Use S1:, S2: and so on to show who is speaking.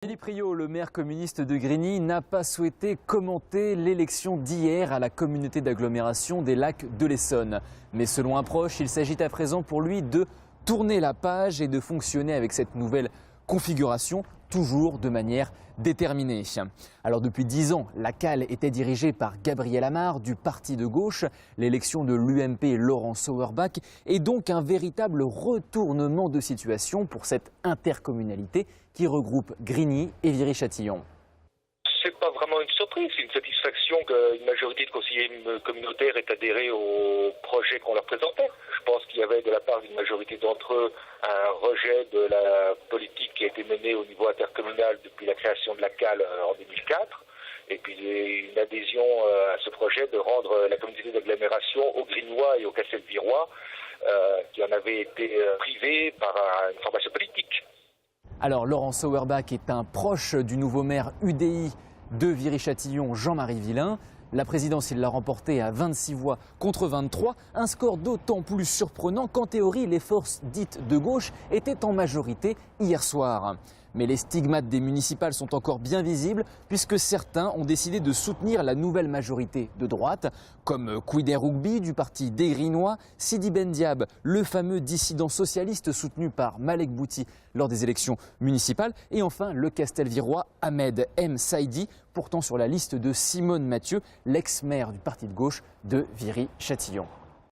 S1: Philippe Rio, le maire communiste de Grigny, n'a pas souhaité commenter l'élection d'hier à la communauté d'agglomération des Lacs de l'Essonne. Mais selon un proche, il s'agit à présent pour lui de tourner la page et de fonctionner avec cette nouvelle configuration, toujours de manière déterminée. Alors depuis 10 ans, la CAL était dirigée par Gabriel Amar du parti de gauche. L'élection de l'UMP Laurent Sauerbach est donc un véritable retournement de situation pour cette intercommunalité qui regroupe Grigny et Viry-Châtillon.
S2: C'est pas vraiment une surprise, c'est une satisfaction qu'une majorité de conseillers communautaires ait adhéré au projet qu'on leur présentait. Je pense qu'il y avait de la part d'une majorité d'entre eux un rejet de la politique qui a été menée au niveau intercommunal depuis la création de la CAL en 2004. Et puis une adhésion à ce projet de rendre la communauté d'agglomération aux Grignois et aux Castelvirois qui en avaient été privés par une formation politique.
S1: Alors Laurent Sauerbach est un proche du nouveau maire UDI de Viry-Châtillon, Jean-Marie Villain. La présidence, il l'a remportée à 26 voix contre 23, un score d'autant plus surprenant qu'en théorie, les forces dites de gauche étaient en majorité hier soir. Mais les stigmates des municipales sont encore bien visibles puisque certains ont décidé de soutenir la nouvelle majorité de droite, comme Kouider Ougbi du parti des Grignois, Sidi Ben Diab, le fameux dissident socialiste soutenu par Malek Bouti lors des élections municipales, et enfin le Castelvirois Ahmed M. Saïdi, pourtant sur la liste de Simone Mathieu, l'ex-maire du parti de gauche de Viry-Châtillon.